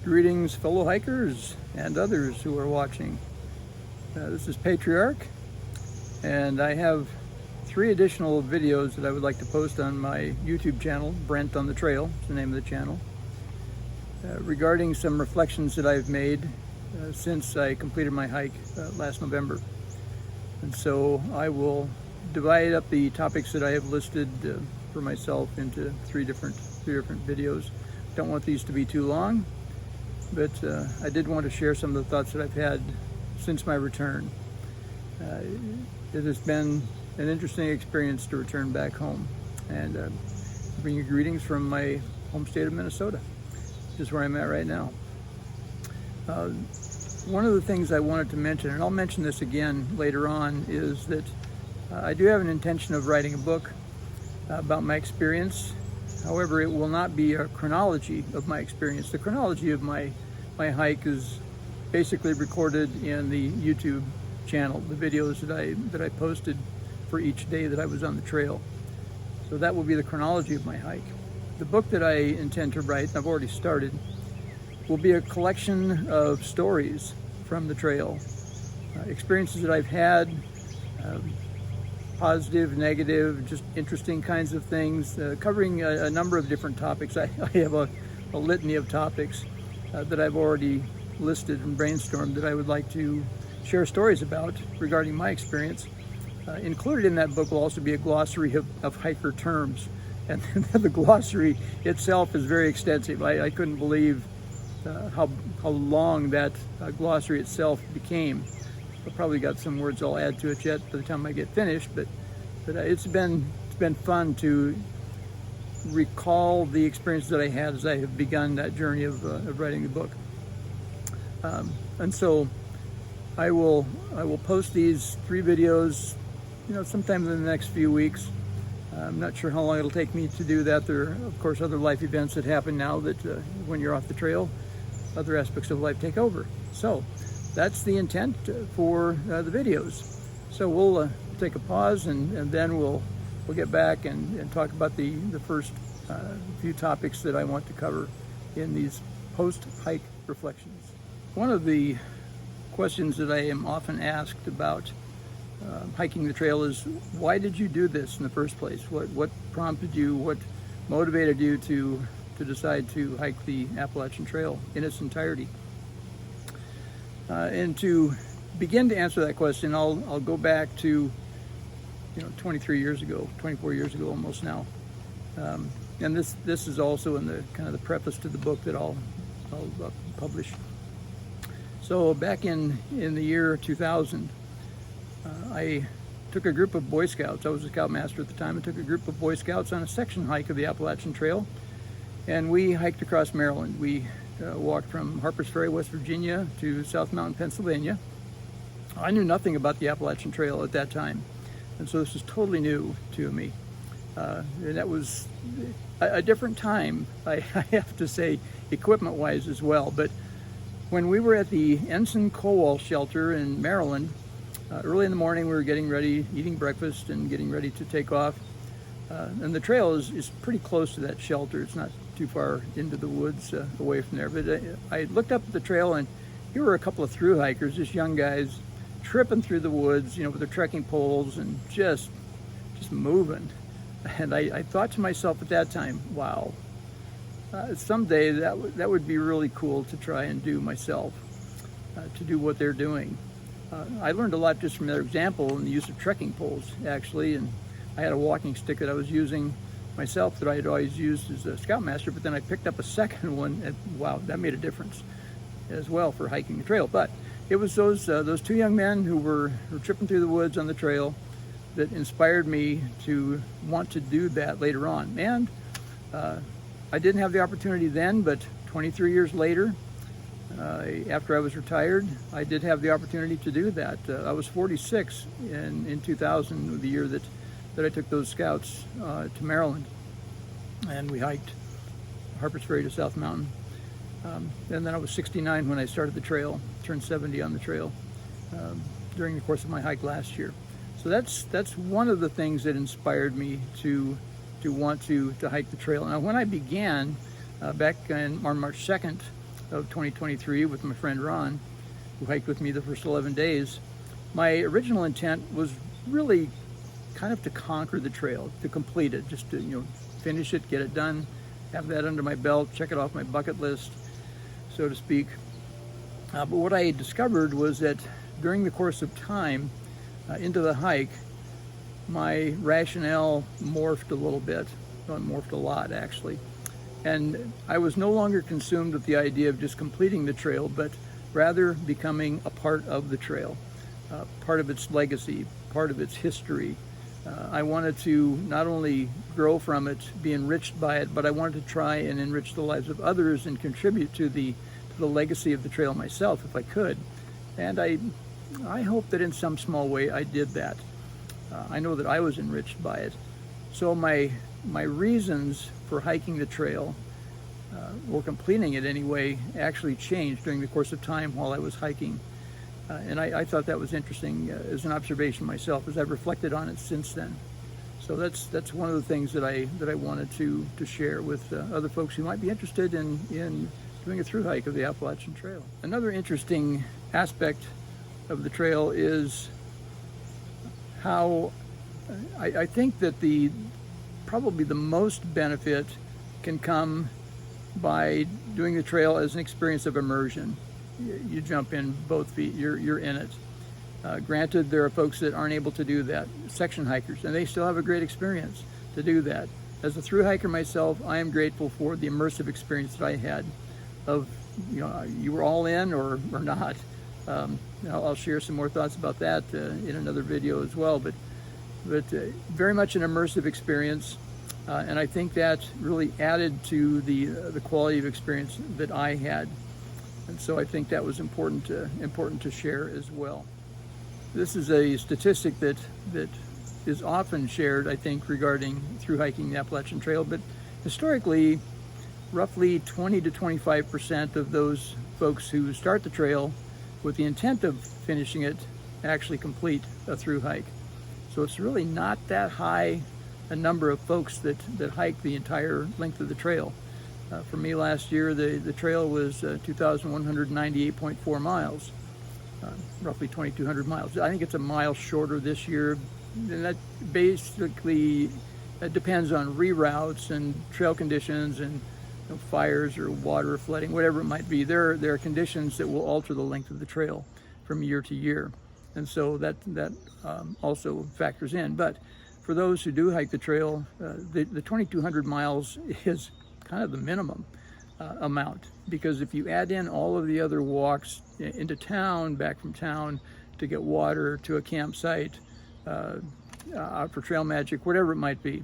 Greetings, fellow hikers and others who are watching. This is Patriarch, and I have 3 additional videos that I would like to post on my YouTube channel, Brent on the Trail is the name of the channel, regarding some reflections that I've made since I completed my hike last November. And so I will divide up the topics that I have listed for myself into three different videos. Don't want these to be too long, but I did want to share some of the thoughts that I've had since my return. It has been an interesting experience to return back home, and bring you greetings from my home state of Minnesota, which is where I'm at right now. One of the things I wanted to mention, and I'll mention this again later on, is that I do have an intention of writing a book about my experience. However, it will not be a chronology of my experience. The chronology of my hike is basically recorded in the YouTube channel, the videos that I posted for each day that I was on the trail. So that will be the chronology of my hike. The book that I intend to write, and I've already started, will be a collection of stories from the trail, experiences that I've had, positive, negative, just interesting kinds of things, covering a number of different topics. I have a litany of topics that I've already listed and brainstormed that I would like to share stories about regarding my experience. Included in that book will also be a glossary of hiker terms, and the glossary itself is very extensive. I couldn't believe how long that glossary itself became. I've probably got some words I'll add to it yet by the time I get finished, but it's been fun to recall the experiences that I had as I have begun that journey of writing the book. And so I will post these 3 videos, sometime in the next few weeks. I'm not sure how long it'll take me to do that. There are, of course, other life events that happen now that when you're off the trail, other aspects of life take over. So that's the intent for the videos. So we'll take a pause, and then we'll get back and talk about the first few topics that I want to cover in these post-hike reflections. One of the questions that I am often asked about hiking the trail is, why did you do this in the first place? What prompted you? What motivated you to decide to hike the Appalachian Trail in its entirety? And to begin to answer that question, I'll go back to 23 years ago, 24 years ago almost now. And this is also in the kind of the preface to the book that I'll publish. So back in the year 2000, I took a group of Boy Scouts. I was a scoutmaster at the time. I took a group of Boy Scouts on a section hike of the Appalachian Trail, and we hiked across Maryland. We walked from Harpers Ferry, West Virginia to South Mountain, Pennsylvania. I knew nothing about the Appalachian Trail at that time, and so this was totally new to me. And that was a different time, I have to say, equipment-wise as well. But when we were at the Ensign Cowell shelter in Maryland, early in the morning, we were getting ready, eating breakfast and getting ready to take off. And the trail is pretty close to that shelter. It's not too far into the woods away from there. But I looked up at the trail, and here were a couple of through hikers, just young guys, tripping through the woods, with their trekking poles and just moving. And I thought to myself at that time, wow, someday that would be really cool to try and do myself, to do what they're doing. I learned a lot just from their example in the use of trekking poles, actually, and I had a walking stick that I was using myself that I had always used as a scoutmaster, but then I picked up a second one, and wow, that made a difference as well for hiking the trail. But it was those 2 young men who were tripping through the woods on the trail that inspired me to want to do that later on. And I didn't have the opportunity then, but 23 years later, after I was retired, I did have the opportunity to do that. I was 46 in 2000, the year that I took those scouts to Maryland, and we hiked Harpers Ferry to South Mountain. And then I was 69 when I started the trail, turned 70 on the trail during the course of my hike last year. So that's one of the things that inspired me to want to hike the trail. Now, when I began back on March 2nd of 2023 with my friend Ron, who hiked with me the first 11 days. My original intent was really kind of to conquer the trail, to complete it, just to finish it, get it done, have that under my belt, check it off my bucket list, so to speak. But what I discovered was that during the course of time into the hike, my rationale morphed a little bit. Well, it morphed a lot, actually. And I was no longer consumed with the idea of just completing the trail, but rather becoming a part of the trail, part of its legacy, part of its history. I wanted to not only grow from it, be enriched by it, but I wanted to try and enrich the lives of others and contribute to the legacy of the trail myself, if I could. And I hope that in some small way I did that. I know that I was enriched by it. So my reasons for hiking the trail, or completing it anyway, actually changed during the course of time while I was hiking. And I thought that was interesting as an observation myself, as I've reflected on it since then. So that's one of the things that I wanted to share with other folks who might be interested in doing a through hike of the Appalachian Trail. Another interesting aspect of the trail is how I think that probably the most benefit can come by doing the trail as an experience of immersion. You jump in both feet, you're in it. Granted, there are folks that aren't able to do that, section hikers, and they still have a great experience to do that. As a through hiker myself, I am grateful for the immersive experience that I had of, you were all in or not. I'll share some more thoughts about that in another video as well, but very much an immersive experience, and I think that really added to the quality of experience that I had, and so I think that was important to share as well. This is a statistic that is often shared, I think, regarding through hiking the Appalachian Trail, but historically, roughly 20 to 25% of those folks who start the trail with the intent of finishing it actually complete a through hike. So it's really not that high a number of folks that hike the entire length of the trail. For me last year, the trail was 2,198.4 miles, roughly 2,200 miles. I think it's a mile shorter this year, and that basically depends on reroutes and trail conditions and fires or water flooding, whatever it might be. There are conditions that will alter the length of the trail from year to year, and so that also factors in. But for those who do hike the trail, the 2,200 miles is kind of the minimum amount, because if you add in all of the other walks into town, back from town, to get water, to a campsite, out for trail magic, whatever it might be,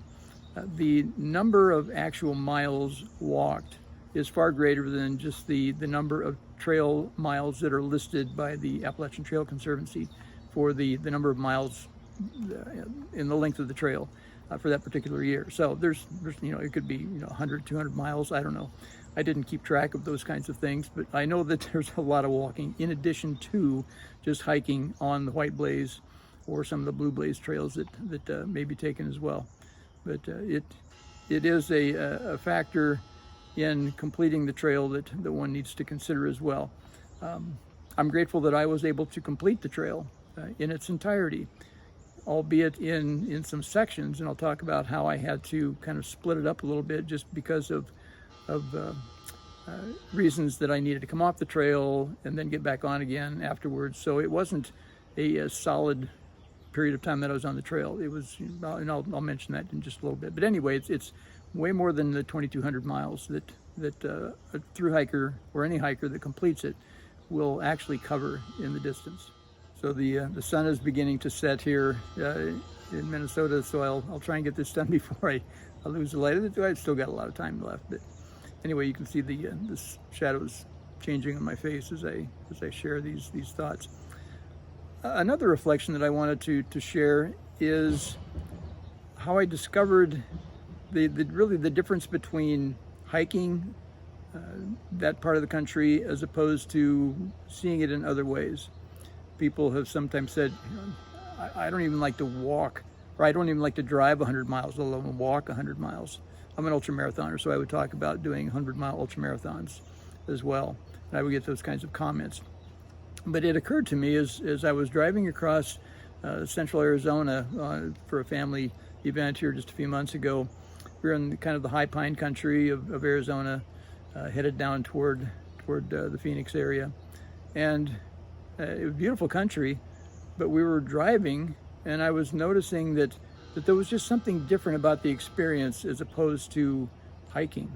the number of actual miles walked is far greater than just the number of trail miles that are listed by the Appalachian Trail Conservancy for the number of miles in the length of the trail for that particular year. So there's it could be 100, 200 miles, I don't know. I didn't keep track of those kinds of things, but I know that there's a lot of walking in addition to just hiking on the White Blaze or some of the Blue Blaze trails that may be taken as well. But it is a factor in completing the trail that one needs to consider as well. I'm grateful that I was able to complete the trail in its entirety, albeit in some sections, and I'll talk about how I had to kind of split it up a little bit just because of reasons that I needed to come off the trail and then get back on again afterwards. So it wasn't a solid period of time that I was on the trail. It was, and I'll mention that in just a little bit. But anyway, it's way more than the 2,200 miles that a through hiker or any hiker that completes it will actually cover in the distance. So the sun is beginning to set here in Minnesota, so I'll try and get this done before I lose the light. I've still got a lot of time left, but anyway, you can see the shadows changing on my face as I share these thoughts. Another reflection that I wanted to share is how I discovered really the difference between hiking that part of the country as opposed to seeing it in other ways. People have sometimes said, I don't even like to walk, or I don't even like to drive 100 miles, let alone walk 100 miles. I'm an ultramarathoner, so I would talk about doing 100-mile ultramarathons as well. And I would get those kinds of comments. But it occurred to me as I was driving across central Arizona for a family event here just a few months ago. We were in kind of the high pine country of Arizona, headed down toward the Phoenix area. And it was beautiful country, but we were driving and I was noticing that there was just something different about the experience as opposed to hiking.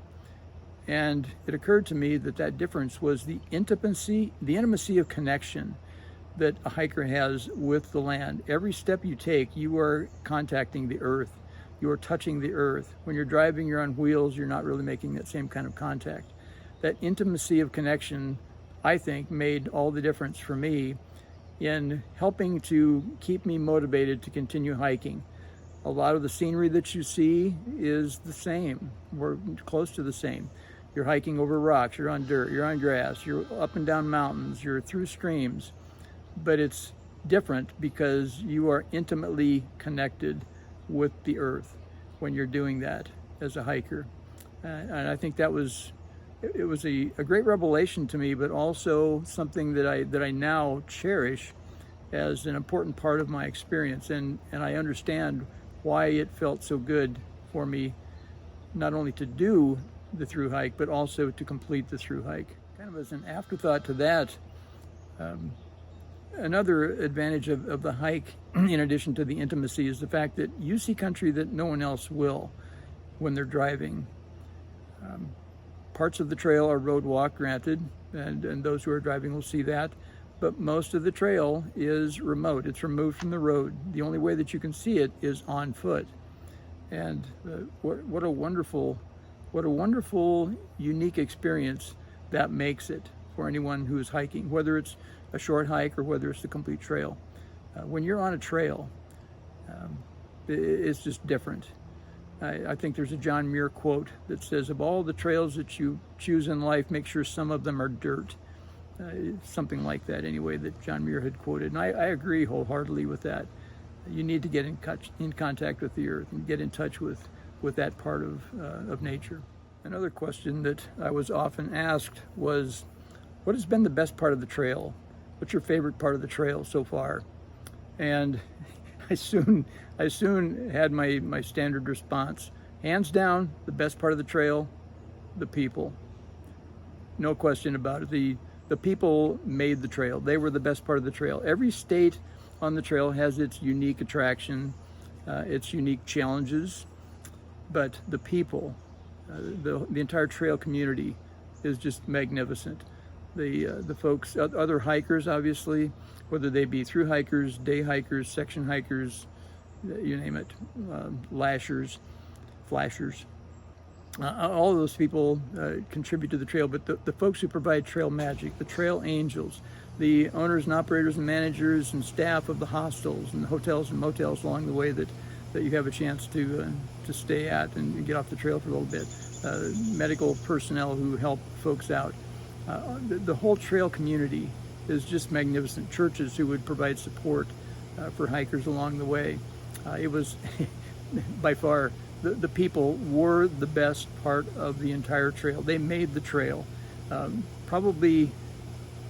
And it occurred to me that difference was the intimacy of connection that a hiker has with the land. Every step you take, you are contacting the earth. You are touching the earth. When you're driving, you're on wheels, you're not really making that same kind of contact. That intimacy of connection, I think, made all the difference for me in helping to keep me motivated to continue hiking. A lot of the scenery that you see is the same. We're close to the same. You're hiking over rocks, you're on dirt, you're on grass, you're up and down mountains, you're through streams. But it's different because you are intimately connected with the earth when you're doing that as a hiker. And I think it was a great revelation to me, but also something that I now cherish as an important part of my experience. And I understand why it felt so good for me, not only to do the through hike, but also to complete the through hike. Kind of as an afterthought to that, another advantage of the hike, in addition to the intimacy, is the fact that you see country that no one else will when they're driving. Parts of the trail are road walk, granted, and those who are driving will see that, but most of the trail is remote. It's removed from the road. The only way that you can see it is on foot. And what a wonderful, unique experience that makes it for anyone who is hiking, whether it's a short hike or whether it's the complete trail. When you're on a trail, it's just different. I think there's a John Muir quote that says, of all the trails that you choose in life, make sure some of them are dirt. Something like that anyway, that John Muir had quoted. And I agree wholeheartedly with that. You need to get in contact with the earth and get in touch with that part of nature. Another question that I was often asked was, what has been the best part of the trail? What's your favorite part of the trail so far? And I soon had my standard response. Hands down, the best part of the trail, the people. No question about it. The people made the trail. They were the best part of the trail. Every state on the trail has its unique attraction, its unique challenges, but the people, the entire trail community is just magnificent. The folks, other hikers, obviously, whether they be through hikers, day hikers, section hikers, you name it, lashers, flashers, all of those people contribute to the trail. But the folks who provide trail magic, the trail angels, the owners and operators and managers and staff of the hostels and the hotels and motels along the way that you have a chance to stay at and get off the trail for a little bit, medical personnel who help folks out. The whole trail community is just magnificent. Churches who would provide support for hikers along the way. It was by far, the people were the best part of the entire trail. They made the trail. Probably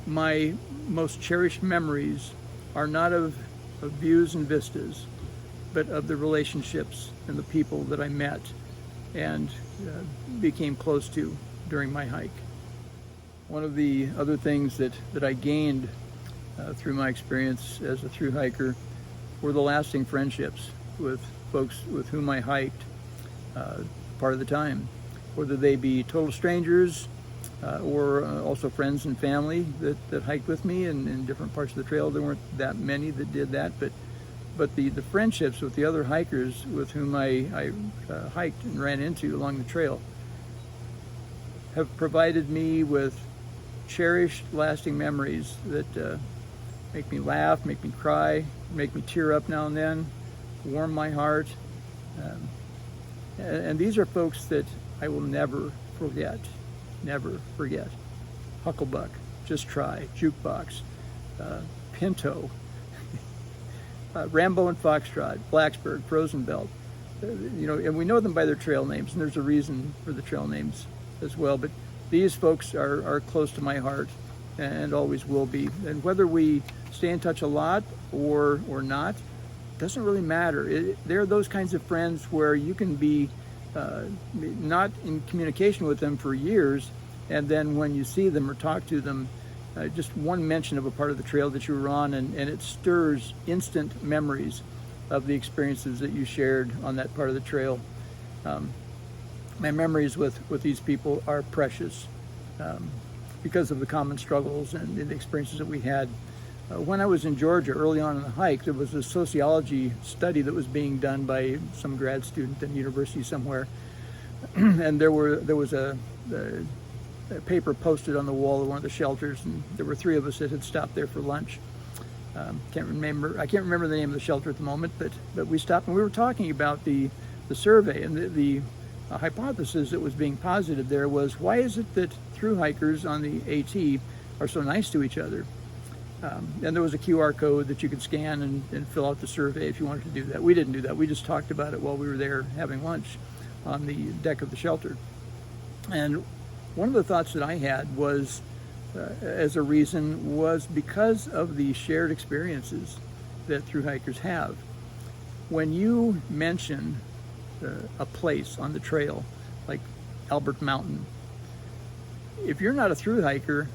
my most cherished memories are not of views and vistas, but of the relationships and the people that I met and became close to during my hike. One of the other things that I gained through my experience as a through hiker were the lasting friendships with folks with whom I hiked part of the time, whether they be total strangers or also friends and family that hiked with me in different parts of the trail. There weren't that many that did that, but the friendships with the other hikers with whom I hiked and ran into along the trail have provided me with cherished, lasting memories that make me laugh, make me cry, make me tear up now and then, warm my heart. And these are folks that I will never forget. Hucklebuck, Just Try, Jukebox, Pinto, Rambo and Foxtrot, Blacksburg, Frozen Belt. And we know them by their trail names, and there's a reason for the trail names as well. But these folks are close to my heart and always will be. And whether we stay in touch a lot or not, doesn't really matter. They're those kinds of friends where you can be not in communication with them for years, and then when you see them or talk to them, just one mention of a part of the trail that you were on, and it stirs instant memories of the experiences that you shared on that part of the trail. My memories with these people are precious because of the common struggles and the experiences that we had. When I was in Georgia early on in the hike, there was a sociology study that was being done by some grad student at a university somewhere, and there was a paper posted on the wall of one of the shelters, and there were 3 of us that had stopped there for lunch. I can't remember the name of the shelter at the moment, but we stopped and we were talking about the survey, and the hypothesis that was being posited there was, why is it that through hikers on the AT are so nice to each other? And there was a QR code that you could scan and fill out the survey if you wanted to do that. We didn't do that. We just talked about it while we were there having lunch on the deck of the shelter. And one of the thoughts that I had was, as a reason, was because of the shared experiences that through hikers have. When you mention a place on the trail, like Albert Mountain, if you're not a through hiker,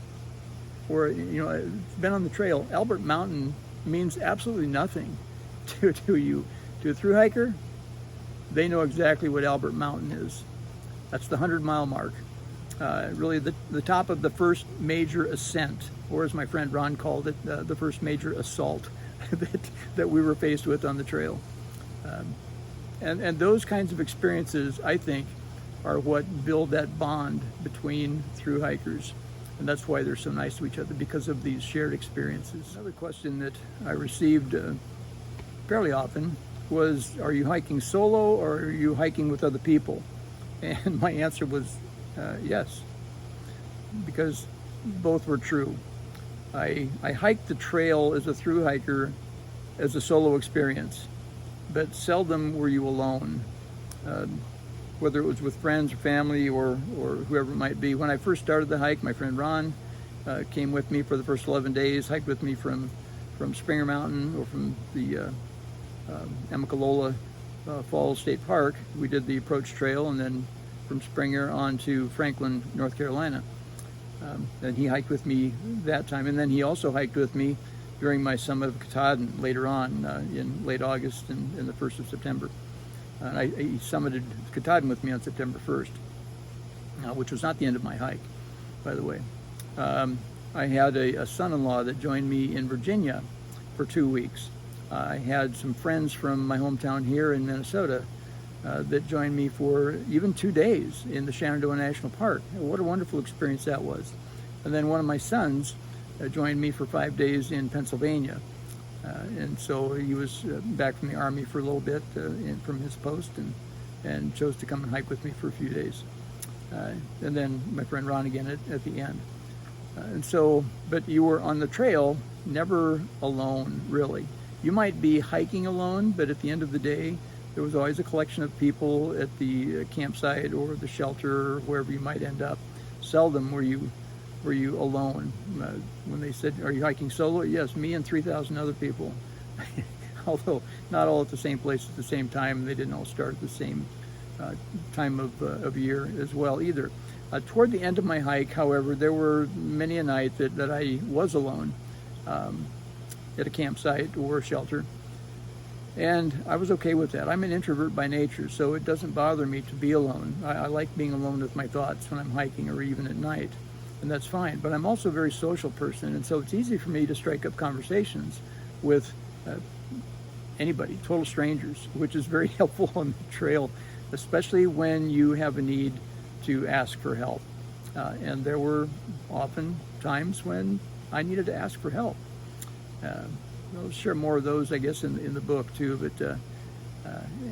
or been on the trail, Albert Mountain means absolutely nothing to you. To a through hiker, they know exactly what Albert Mountain is. That's the 100-mile mark. Really the top of the first major ascent, or as my friend Ron called it, the first major assault that we were faced with on the trail. And those kinds of experiences, I think, are what build that bond between through hikers. And that's why they're so nice to each other, because of these shared experiences. Another question that I received fairly often was, are you hiking solo or are you hiking with other people? And my answer was yes, because both were true. I hiked the trail as a through hiker as a solo experience, but seldom were you alone. Whether it was with friends or family or whoever it might be. When I first started the hike, my friend Ron came with me for the first 11 days, hiked with me from Springer Mountain or from the Amicalola Falls State Park. We did the approach trail, and then from Springer on to Franklin, North Carolina. And he hiked with me that time, and then he also hiked with me during my summit of Katahdin later on in late August and the 1st of September. He summited Katahdin with me on September 1st, which was not the end of my hike, by the way. I had a son-in-law that joined me in Virginia for 2 weeks. I had some friends from my hometown here in Minnesota that joined me for even 2 days in the Shenandoah National Park. What a wonderful experience that was. And then one of my sons joined me for 5 days in Pennsylvania. And so he was back from the Army for a little bit from his post, and chose to come and hike with me for a few days. And then my friend Ron again at the end. And so, but you were on the trail, never alone, really. You might be hiking alone, but at the end of the day, there was always a collection of people at the campsite or the shelter or wherever you might end up. Seldom were you alone. When they said, are you hiking solo? Yes, me and 3,000 other people. Although not all at the same place at the same time. They didn't all start at the same time of year as well either. Toward the end of my hike, however, there were many a night that I was alone at a campsite or a shelter. And I was okay with that. I'm an introvert by nature, so it doesn't bother me to be alone. I like being alone with my thoughts when I'm hiking or even at night. And that's fine. But I'm also a very social person, and so it's easy for me to strike up conversations with anybody, total strangers, which is very helpful on the trail, especially when you have a need to ask for help. And there were often times when I needed to ask for help. I'll share more of those, I guess, in the book too. But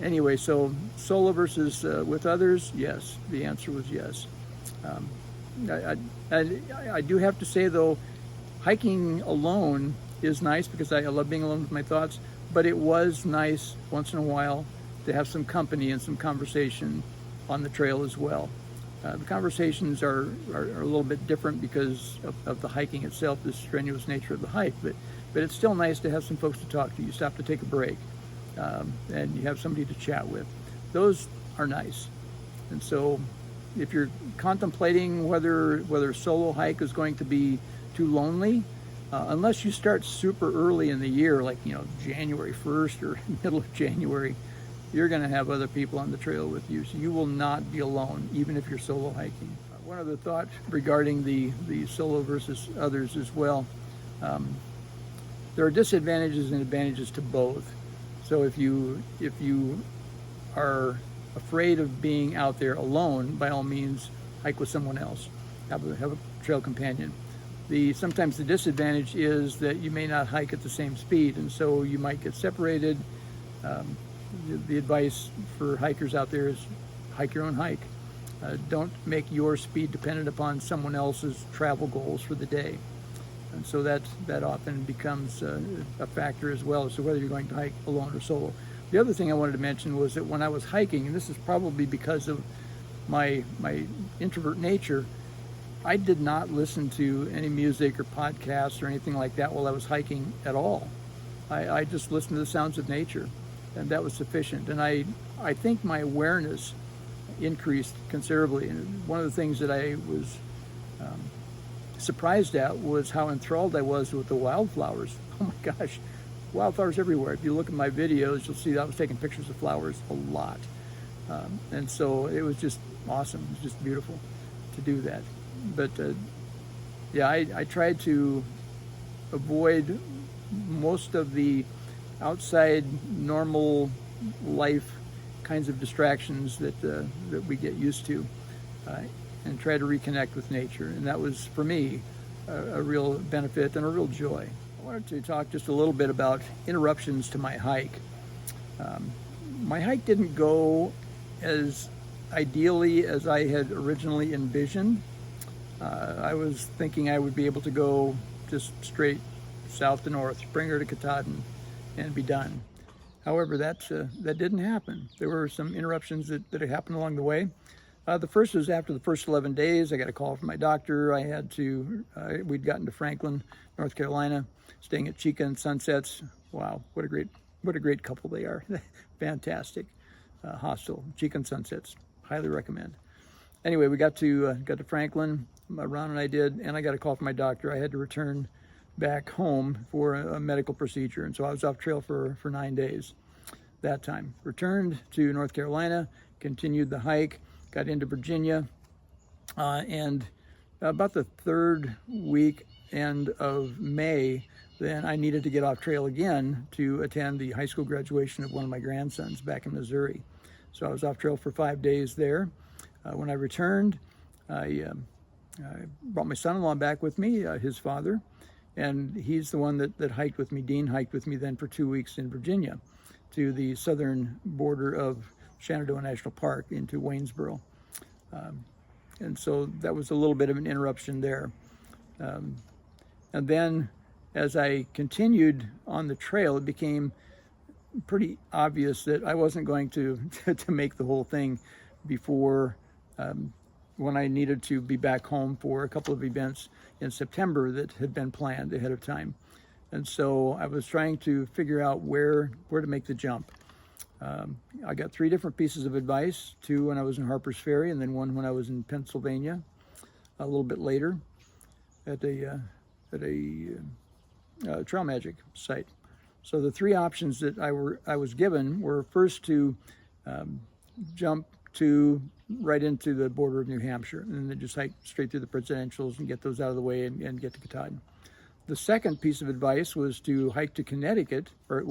anyway, so solo versus with others, yes. The answer was yes. I do have to say, though, hiking alone is nice because I love being alone with my thoughts, but it was nice once in a while to have some company and some conversation on the trail as well. The conversations are a little bit different because of the hiking itself, the strenuous nature of the hike, but it's still nice to have some folks to talk to. You stop to take a break, and you have somebody to chat with. Those are nice. And so if you're contemplating whether a solo hike is going to be too lonely, unless you start super early in the year, like January 1st or middle of January, you're going to have other people on the trail with you, so you will not be alone, even if you're solo hiking. One other thought regarding the solo versus others as well. There are disadvantages and advantages to both. So if you are afraid of being out there alone, by all means, hike with someone else. Have a trail companion. Sometimes the disadvantage is that you may not hike at the same speed, and so you might get separated. The advice for hikers out there is hike your own hike. Don't make your speed dependent upon someone else's travel goals for the day. And so that often becomes a factor as well as to whether you're going to hike alone or solo. The other thing I wanted to mention was that when I was hiking, and this is probably because of my introvert nature, I did not listen to any music or podcasts or anything like that while I was hiking at all. I just listened to the sounds of nature, and that was sufficient. And I think my awareness increased considerably. And one of the things that I was surprised at was how enthralled I was with the wildflowers. Oh my gosh, wildflowers everywhere. If you look at my videos, you'll see that I was taking pictures of flowers a lot. And so it was just awesome. It was just beautiful to do that. But yeah, I tried to avoid most of the outside normal life kinds of distractions that we get used to, and try to reconnect with nature. And that was, for me, a real benefit and a real joy. I wanted to talk just a little bit about interruptions to my hike. My hike didn't go as ideally as I had originally envisioned. I was thinking I would be able to go just straight south to north, Springer to Katahdin, and be done. However, that didn't happen. There were some interruptions that happened along the way. The first was after the first 11 days. I got a call from my doctor. We'd gotten to Franklin, North Carolina, staying at Chica and Sunsets. Wow, what a great couple they are. Fantastic hostel, Chica and Sunsets. Highly recommend. Anyway, we got to Franklin. Ron and I did, and I got a call from my doctor. I had to return back home for a medical procedure, and so I was off trail for 9 days that time. Returned to North Carolina, continued the hike, got into Virginia, and about the third weekend of May, then I needed to get off trail again to attend the high school graduation of one of my grandsons back in Missouri. So I was off trail for 5 days there. When I returned, I brought my son-in-law back with me, his father, and he's the one that hiked with me. Dean hiked with me then for 2 weeks in Virginia to the southern border of Shenandoah National Park into Waynesboro. And so that was a little bit of an interruption there. And then as I continued on the trail, it became pretty obvious that I wasn't going to make the whole thing before when I needed to be back home for a couple of events in September that had been planned ahead of time. And so I was trying to figure out where to make the jump. I got 3 different pieces of advice, 2 when I was in Harper's Ferry, and then 1 when I was in Pennsylvania a little bit later at a Trail Magic site. So the 3 options that I was given were first to jump right into the border of New Hampshire, and then just hike straight through the presidentials and get those out of the way and get to Katahdin. The second piece of advice was to hike to Connecticut, or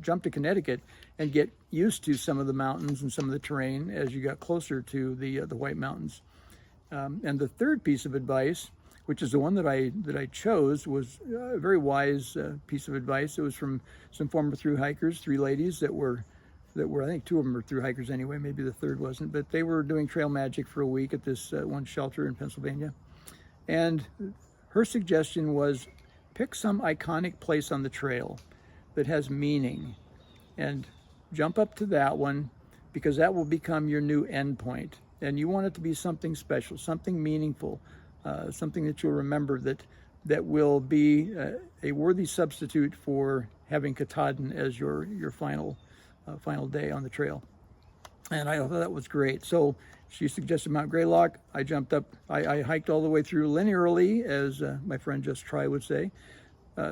jump to Connecticut and get used to some of the mountains and some of the terrain as you got closer to the White Mountains. And the third piece of advice, which is the one that I chose, was a very wise piece of advice. It was from some former thru hikers, 3 ladies that were, I think 2 of them were thru hikers anyway, maybe the third wasn't, but they were doing trail magic for a week at this one shelter in Pennsylvania. And her suggestion was, pick some iconic place on the trail that has meaning and jump up to that one, because that will become your new end point. and you want it to be something special, something meaningful, something that you'll remember, that will be a worthy substitute for having Katahdin as your final day on the trail. And I thought that was great. So she suggested Mount Greylock. I jumped up. I hiked all the way through linearly, as my friend Just Try would say,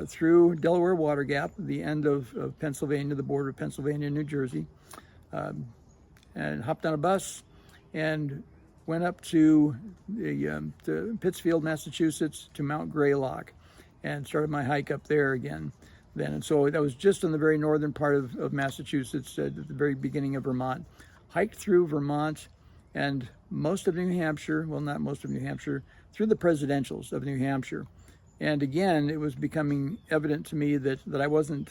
through Delaware Water Gap, the end of Pennsylvania, the border of Pennsylvania and New Jersey, and hopped on a bus and went up to Pittsfield, Massachusetts, to Mount Greylock, and started my hike up there again then. And so that was just in the very northern part of Massachusetts, at the very beginning of Vermont. Hiked through Vermont and most of New Hampshire, well, not most of New Hampshire, through the presidentials of New Hampshire. And again, it was becoming evident to me that I wasn't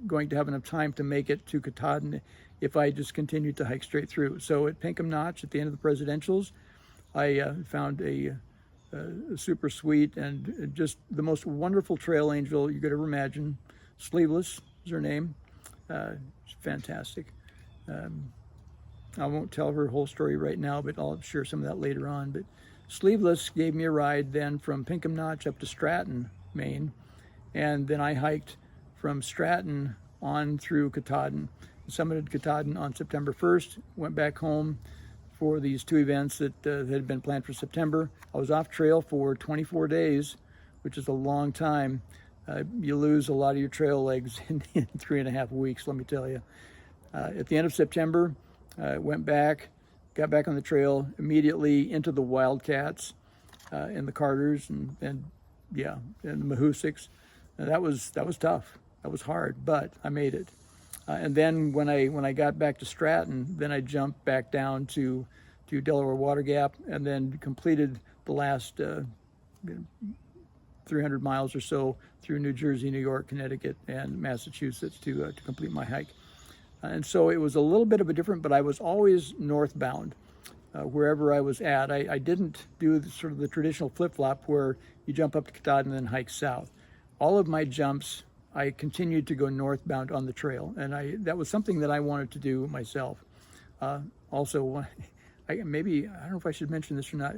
going to have enough time to make it to Katahdin if I just continued to hike straight through. So at Pinkham Notch, at the end of the presidentials, I found a super sweet and just the most wonderful trail angel you could ever imagine. Sleeveless is her name. She's fantastic. I won't tell her whole story right now, but I'll share some of that later on. But Sleeveless gave me a ride then from Pinkham Notch up to Stratton, Maine, and then I hiked from Stratton on through Katahdin. Summited Katahdin on September 1st, went back home for these two events that had been planned for September. I was off trail for 24 days, which is a long time. You lose a lot of your trail legs in 3.5 weeks, let me tell you. At the end of September, went back, got back on the trail, immediately into the Wildcats and the Carters and the Mahoosics. That was tough. That was hard, but I made it. And then when I got back to Stratton, then I jumped back down to Delaware Water Gap, and then completed the last 300 miles or so through New Jersey, New York, Connecticut, and Massachusetts to complete my hike. And so it was a little bit of a different, but I was always northbound wherever I was at. I didn't do sort of the traditional flip-flop where you jump up to Katahdin and then hike south. All of my jumps, I continued to go northbound on the trail, and that was something that I wanted to do myself. Also, I don't know if I should mention this or not.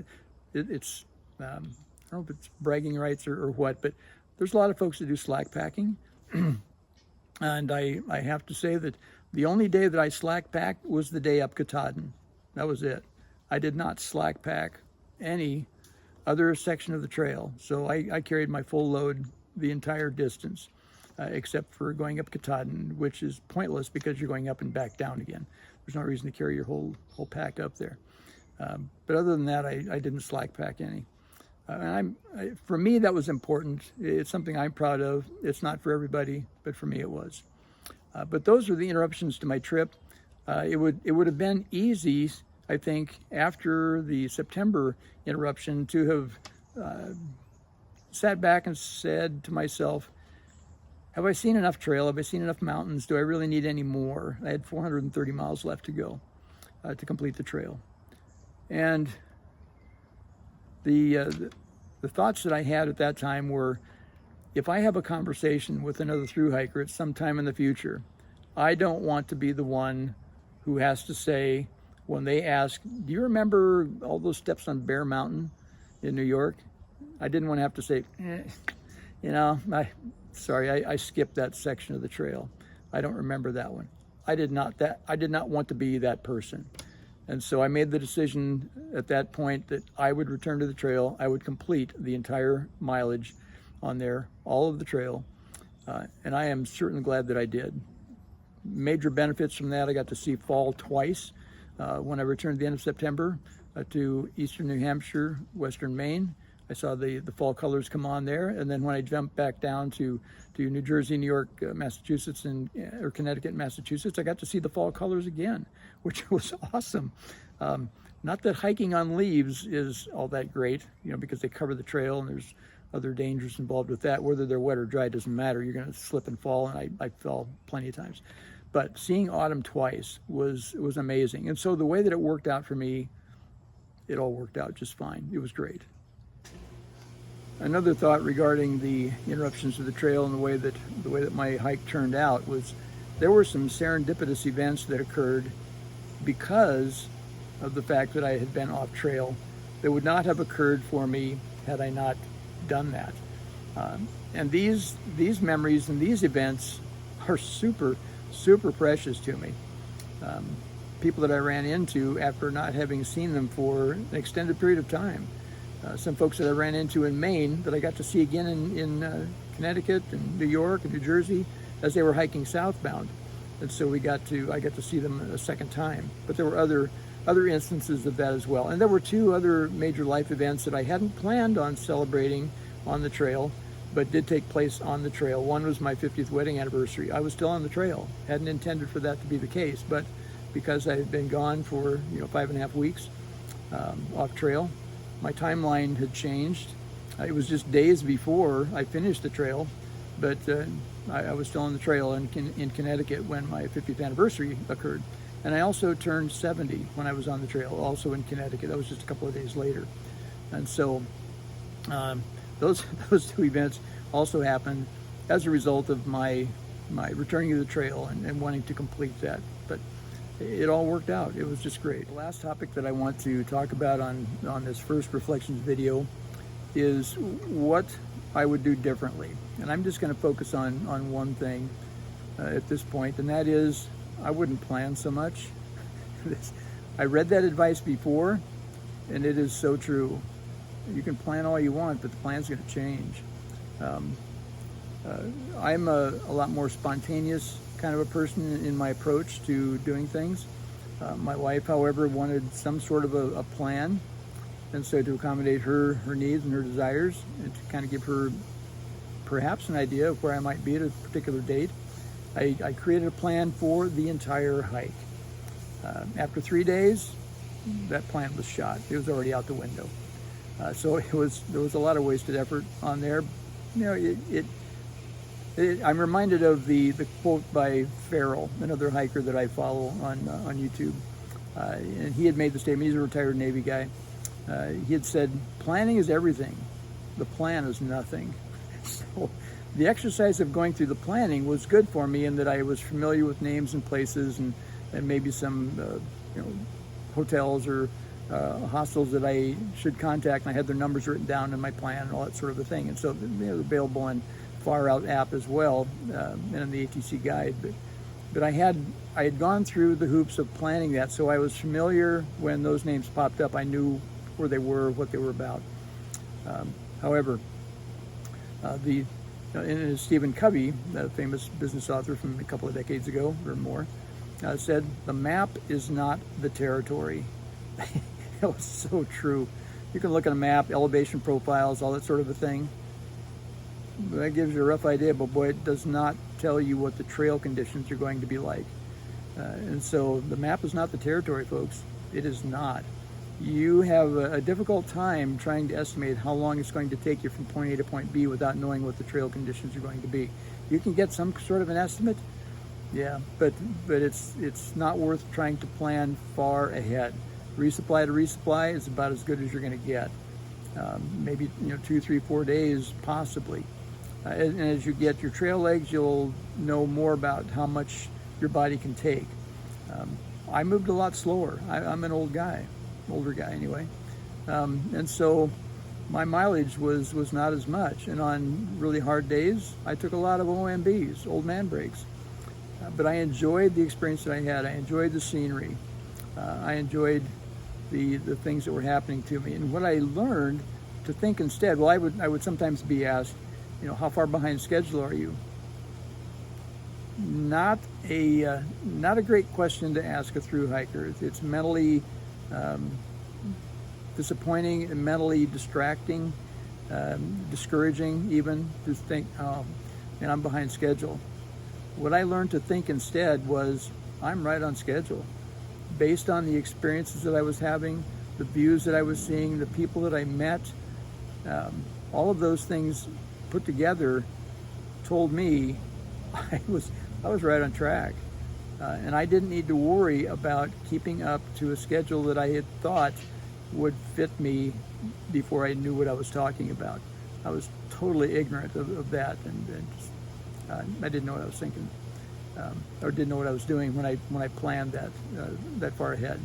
I don't know if it's bragging rights or what, but there's a lot of folks that do slack packing. And I have to say that the only day that I slack packed was the day up Katahdin. That was it. I did not slack pack any other section of the trail. So I carried my full load the entire distance, except for going up Katahdin, which is pointless because you're going up and back down again. There's no reason to carry your whole pack up there. But other than that, I didn't slack pack any. For me, that was important. It's something I'm proud of. It's not for everybody, but for me it was. But those were the interruptions to my trip. It would have been easy, I think, after the September interruption to have sat back and said to myself, have I seen enough trail? Have I seen enough mountains? Do I really need any more? I had 430 miles left to go to complete the trail. And the thoughts that I had at that time were, if I have a conversation with another thru hiker at some time in the future, I don't want to be the one who has to say, when they ask, do you remember all those steps on Bear Mountain in New York? I didn't want to have to say, I skipped that section of the trail. I don't remember that one. I did not want to be that person. And so I made the decision at that point that I would return to the trail. I would complete the entire mileage on there, all of the trail. And I am certainly glad that I did. Major benefits from that: I got to see fall twice. When I returned at the end of September to eastern New Hampshire, western Maine, I saw the fall colors come on there. And then when I jumped back down to New Jersey, New York, Massachusetts, or Connecticut and Massachusetts, I got to see the fall colors again, which was awesome. Not that hiking on leaves is all that great, because they cover the trail and there's other dangers involved with that. Whether they're wet or dry doesn't matter. You're going to slip and fall, and I fell plenty of times. But seeing autumn twice was amazing. And so the way that it worked out for me, it all worked out just fine. It was great. Another thought regarding the interruptions to the trail and the way that my hike turned out was there were some serendipitous events that occurred because of the fact that I had been off trail that would not have occurred for me had I not done that. And these memories and these events are super, super precious to me. People that I ran into after not having seen them for an extended period of time. Some folks that I ran into in Maine that I got to see again in Connecticut and New York and New Jersey as they were hiking southbound. And so I got to see them a second time. But there were other instances of that as well. And there were two other major life events that I hadn't planned on celebrating on the trail, but did take place on the trail. One was my 50th wedding anniversary. I was still on the trail. Hadn't intended for that to be the case, but because I had been gone for 5.5 weeks off trail, my timeline had changed. It was just days before I finished the trail, but I was still on the trail in Connecticut when my 50th anniversary occurred. And I also turned 70 when I was on the trail, also in Connecticut. That was just a couple of days later. And so those two events also happened as a result of my returning to the trail and wanting to complete that. But it all worked out. It was just great. The last topic that I want to talk about on this first reflections video is what I would do differently. And I'm just going to focus on one thing at this point, and that is I wouldn't plan so much. I read that advice before, and it is so true. You can plan all you want, but the plan's going to change. I'm a lot more spontaneous kind of a person in my approach to doing things. My wife, however, wanted some sort of a plan, and so to accommodate her needs and her desires, and to kind of give her perhaps an idea of where I might be at a particular date, I created a plan for the entire hike. After 3 days, that plan was shot. It was already out the window. So there was a lot of wasted effort on there. I'm reminded of the quote by Farrell, another hiker that I follow on YouTube, and he had made the statement. He's a retired Navy guy. He had said, "Planning is everything. The plan is nothing." So the exercise of going through the planning was good for me in that I was familiar with names and places and maybe some hotels or hostels that I should contact, and I had their numbers written down in my plan and all that sort of a thing. And so they're available in Far Out app as well, and in the ATC guide. But I had gone through the hoops of planning that, so I was familiar when those names popped up. I knew where they were, what they were about. However, Stephen Covey, the famous business author from a couple of decades ago or more, said, "The map is not the territory." It was so true. You can look at a map, elevation profiles, all that sort of a thing. That gives you a rough idea, but boy, it does not tell you what the trail conditions are going to be like. And so the map is not the territory, folks. It is not. You have a difficult time trying to estimate how long it's going to take you from point A to point B without knowing what the trail conditions are going to be. You can get some sort of an estimate, yeah, but it's not worth trying to plan far ahead. Resupply to resupply is about as good as you're going to get. Maybe 2, 3, 4 days possibly. And as you get your trail legs, you'll know more about how much your body can take. I moved a lot slower. I'm an older guy anyway, and so my mileage was not as much. And on really hard days, I took a lot of OMBs, old man breaks. But I enjoyed the experience that I had. I enjoyed the scenery. I enjoyed the things that were happening to me. And what I learned to think instead, well, I would sometimes be asked, how far behind schedule are you? Not a great question to ask a through hiker. It's mentally disappointing and mentally distracting, discouraging even to think, oh, man, I'm behind schedule. What I learned to think instead was, I'm right on schedule. Based on the experiences that I was having, the views that I was seeing, the people that I met, all of those things put together told me I was right on track. And I didn't need to worry about keeping up to a schedule that I had thought would fit me before I knew what I was talking about. I was totally ignorant of that, and just, I didn't know what I was thinking, or didn't know what I was doing when I planned that far ahead.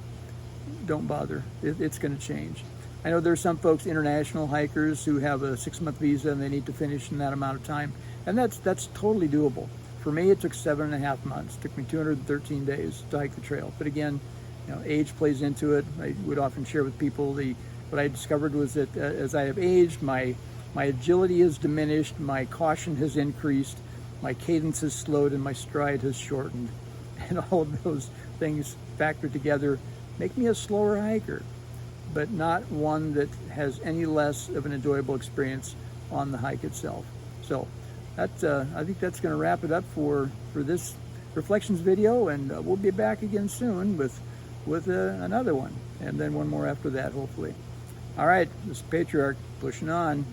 don't bother. It's going to change. I know there's some folks, international hikers, who have a 6-month visa and they need to finish in that amount of time, and that's totally doable. For me, it took 7.5 months. It took me 213 days to hike the trail. But again, age plays into it. I would often share with people what I discovered was that as I have aged, my agility has diminished, my caution has increased, my cadence has slowed, and my stride has shortened. And all of those things factored together make me a slower hiker, but not one that has any less of an enjoyable experience on the hike itself. So I think that's going to wrap it up for this reflections video, and we'll be back again soon with another one, and then one more after that, hopefully. All right, this is Patriarch pushing on.